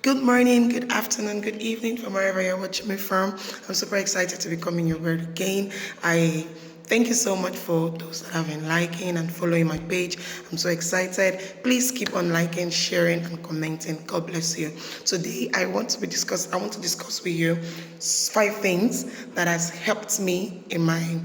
Good morning, good afternoon, good evening from wherever you're watching me from. I'm super excited to be coming your way again. I thank you so much for those that have been liking and following my page. I'm so excited. Please keep on liking, sharing, and commenting. God bless you. Today I want to discuss with you 5 things that has helped me in my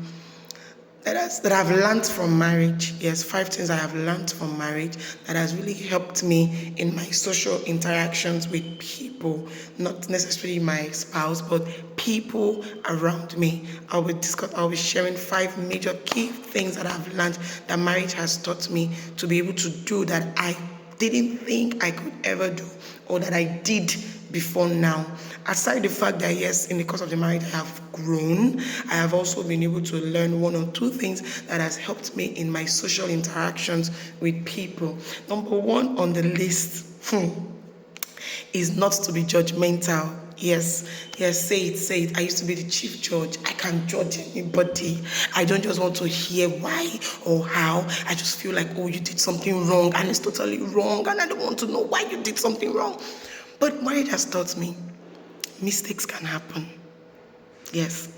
that I've learned from marriage. Yes, 5 things I have learned from marriage that has really helped me in my social interactions with people, not necessarily my spouse, but people around me. I'll be sharing 5 major key things that I've learned that marriage has taught me to be able to do that I didn't think I could ever do, or that I did before now. Aside the fact that yes, in the course of the marriage I have grown, I have also been able to learn 1 or 2 things that has helped me in my social interactions with people. Number 1 on the list is not to be judgmental. Yes, say it. I used to be the chief judge. I can judge anybody. I don't just want to hear why or how. I just feel like, oh, you did something wrong and it's totally wrong and I don't want to know why you did something wrong. But marriage has taught me mistakes can happen. Yes.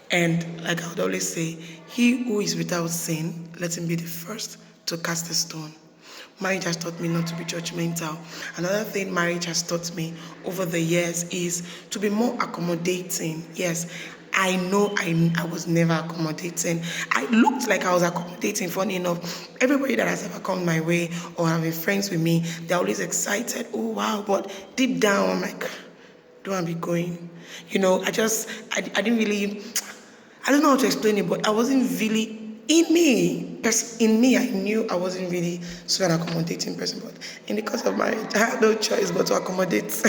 And like I would always say, he who is without sin, let him be the first to cast a stone. Marriage has taught me not to be judgmental. Another thing marriage has taught me over the years is to be more accommodating. Yes, I know I was never accommodating. I looked like I was accommodating, funny enough. Everybody that has ever come my way or have been friends with me, they're always excited. Oh, wow. But deep down, I'm like, don't be going. I didn't really, I don't know how to explain it, but I wasn't really, in me, I knew I wasn't really so an accommodating person, but in the course of marriage, I had no choice but to accommodate.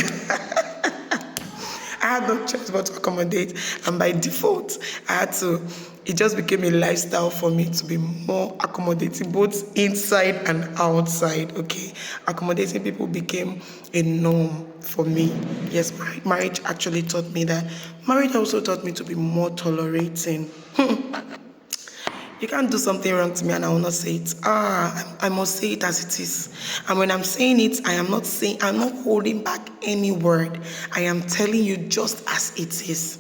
And by default, it just became a lifestyle for me to be more accommodating, both inside and outside, okay? Accommodating people became a norm for me. Yes, marriage actually taught me that. Marriage also taught me to be more tolerating. You can't do something wrong to me and I will not say it. I must say it as it is. And when I'm saying it, I'm not holding back any word. I am telling you just as it is.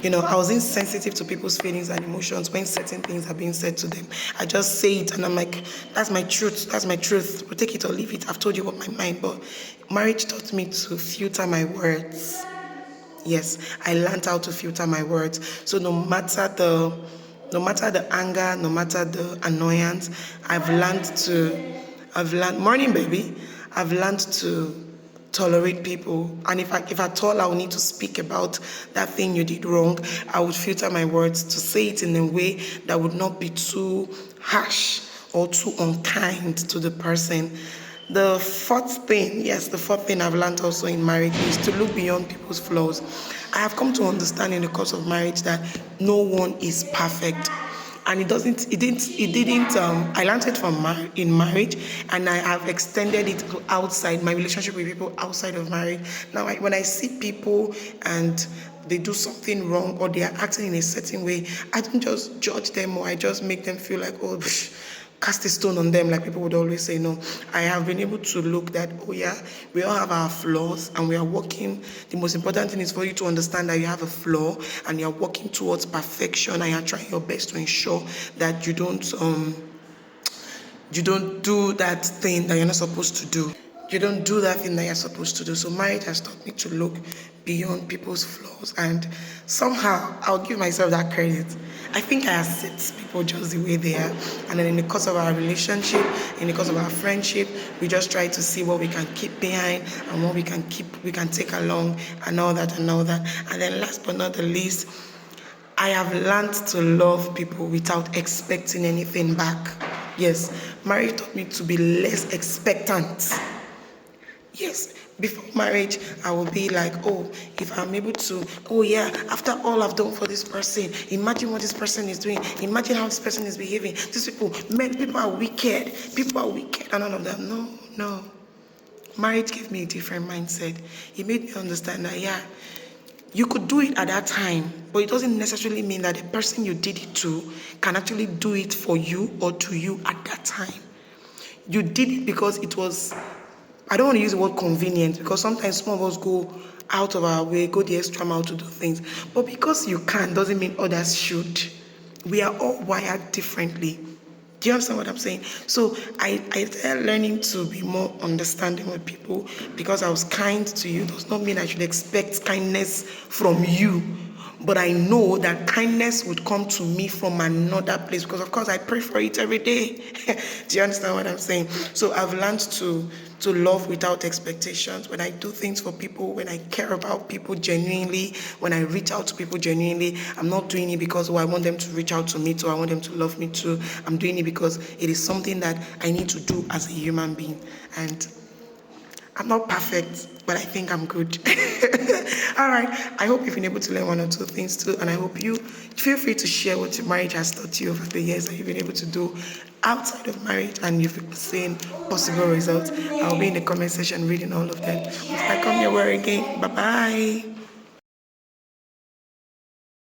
I was insensitive to people's feelings and emotions when certain things are being said to them. I just say it and I'm like, that's my truth. But take it or leave it. I've told you what my mind. But marriage taught me to filter my words. Yes, I learned how to filter my words. So no matter the anger, no matter the annoyance, I've learned, morning baby, I've learned to tolerate people. And if at all I will need to speak about that thing you did wrong, I would filter my words to say it in a way that would not be too harsh or too unkind to the person. The fourth thing I've learned also in marriage is to look beyond people's flaws. I have come to understand in the course of marriage that no one is perfect. And I learned it in marriage, and I have extended it to outside my relationship with people outside of marriage. Now, when I see people and they do something wrong or they are acting in a certain way, I don't just judge them or I just make them feel like, oh, cast a stone on them, like people would always say. No, I have been able to look that, oh yeah, we all have our flaws and we are working. The most important thing is for you to understand that you have a flaw and you're working towards perfection and you're trying your best to ensure that you don't do that thing that you're not supposed to do. You don't do that thing that you're supposed to do. So marriage has taught me to look beyond people's flaws, and somehow I'll give myself that credit. I think I accept people just the way they are, and then in the course of our relationship, in the course of our friendship, we just try to see what we can keep behind and what we can take along and all that. And then last but not the least, I have learned to love people without expecting anything back. Yes, marriage taught me to be less expectant. Yes, before marriage, I will be like, oh, if I'm able to, oh yeah, after all I've done for this person, imagine what this person is doing, imagine how this person is behaving. These people are wicked, and all of that. No. Marriage gave me a different mindset. It made me understand that, yeah, you could do it at that time, but it doesn't necessarily mean that the person you did it to can actually do it for you or to you at that time. You did it because it was I don't want to use the word convenient, because sometimes some of us go out of our way, go the extra mile to do things. But because you can doesn't mean others should. We are all wired differently. Do you understand what I'm saying? So I started learning to be more understanding with people. Because I was kind to you does not mean I should expect kindness from you. But I know that kindness would come to me from another place, because of course I pray for it every day. Do you understand what I'm saying? So I've learned to love without expectations. When I do things for people, when I care about people genuinely, when I reach out to people genuinely, I'm not doing it because I want them to reach out to me too, I want them to love me too. I'm doing it because it is something that I need to do as a human being. And I'm not perfect, but I think I'm good. All right. I hope you've been able to learn one or two things too. And I hope you feel free to share what your marriage has taught you over the years that you've been able to do outside of marriage and you've seen possible results. I'll be in the comment section reading all of them. If I come your way again, bye-bye.